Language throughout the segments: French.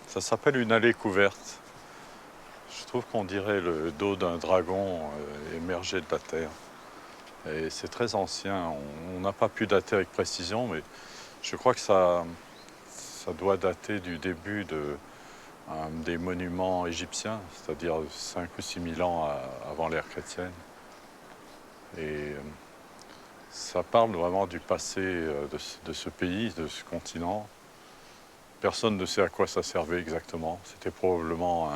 Ça s'appelle une allée couverte. Je trouve qu'on dirait le dos d'un dragon émergé de la terre. Et c'est très ancien. On n'a pas pu dater avec précision, mais je crois que ça doit dater du début des monuments égyptiens, c'est-à-dire 5 ou 6 000 ans avant l'ère chrétienne. Et ça parle vraiment du passé de ce pays, de ce continent. Personne ne sait à quoi ça servait exactement. C'était probablement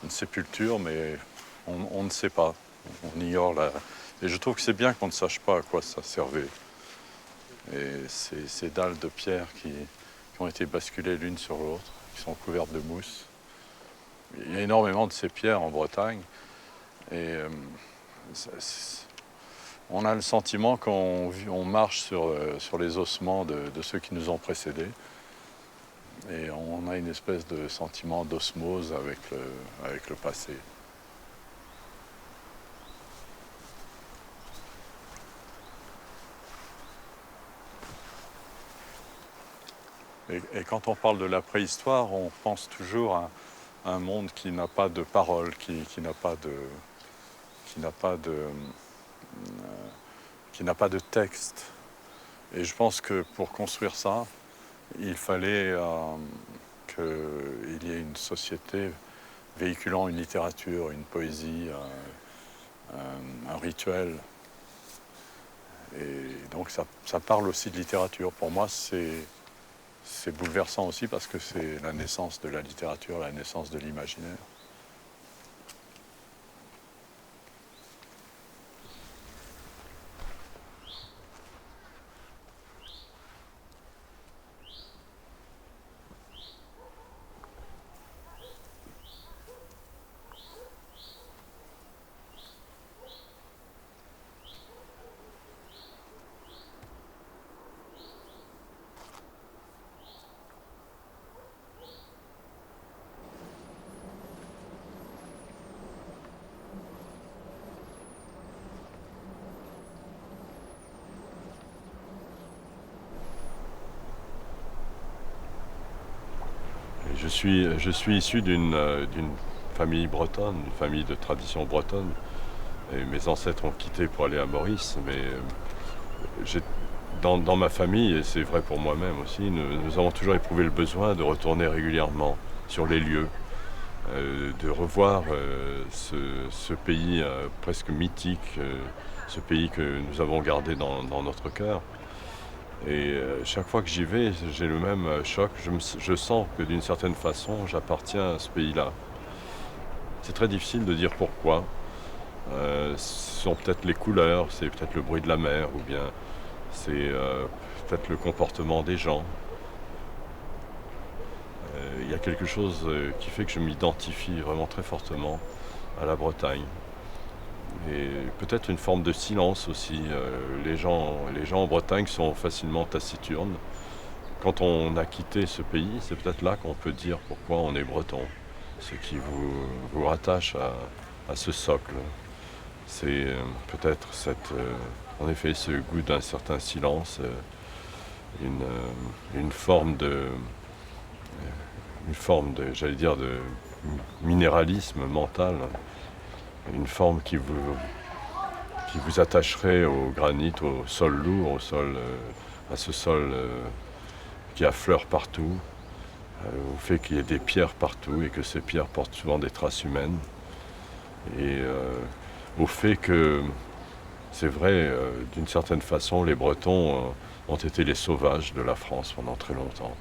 une sépulture, mais on ne sait pas. On ignore la... Et je trouve que c'est bien qu'on ne sache pas à quoi ça servait. Et ces dalles de pierre qui ont été basculées l'une sur l'autre, qui sont couvertes de mousse. Il y a énormément de ces pierres en Bretagne. Et on a le sentiment qu'on marche sur les ossements de ceux qui nous ont précédés. Et on a une espèce de sentiment d'osmose avec le passé. Et quand on parle de la préhistoire, on pense toujours à un monde qui n'a pas de parole, qui n'a pas de texte. Et je pense que pour construire ça, il fallait qu'il y ait une société véhiculant une littérature, une poésie, un rituel. Et donc ça parle aussi de littérature. Pour moi, c'est bouleversant aussi parce que c'est la naissance de la littérature, la naissance de l'imaginaire. Je suis issu d'une famille bretonne, une famille de tradition bretonne. Et mes ancêtres ont quitté pour aller à Maurice, mais dans ma famille, et c'est vrai pour moi-même aussi, nous avons toujours éprouvé le besoin de retourner régulièrement sur les lieux, de revoir ce pays presque mythique, ce pays que nous avons gardé dans notre cœur. Et chaque fois que j'y vais, j'ai le même choc. Je sens que d'une certaine façon, j'appartiens à ce pays-là. C'est très difficile de dire pourquoi. Ce sont peut-être les couleurs, c'est peut-être le bruit de la mer, ou bien c'est peut-être le comportement des gens. Il y a quelque chose qui fait que je m'identifie vraiment très fortement à la Bretagne. Et peut-être une forme de silence aussi. Les gens en Bretagne sont facilement taciturnes. Quand on a quitté ce pays, c'est peut-être là qu'on peut dire pourquoi on est breton. Ce qui vous rattache à ce socle. C'est peut-être en effet ce goût d'un certain silence, une forme j'allais dire, de minéralisme mental, une forme qui vous attacherait au granit, au sol lourd, à ce sol qui affleure partout, au fait qu'il y ait des pierres partout et que ces pierres portent souvent des traces humaines. Et au fait que, c'est vrai, d'une certaine façon, les Bretons ont été les sauvages de la France pendant très longtemps.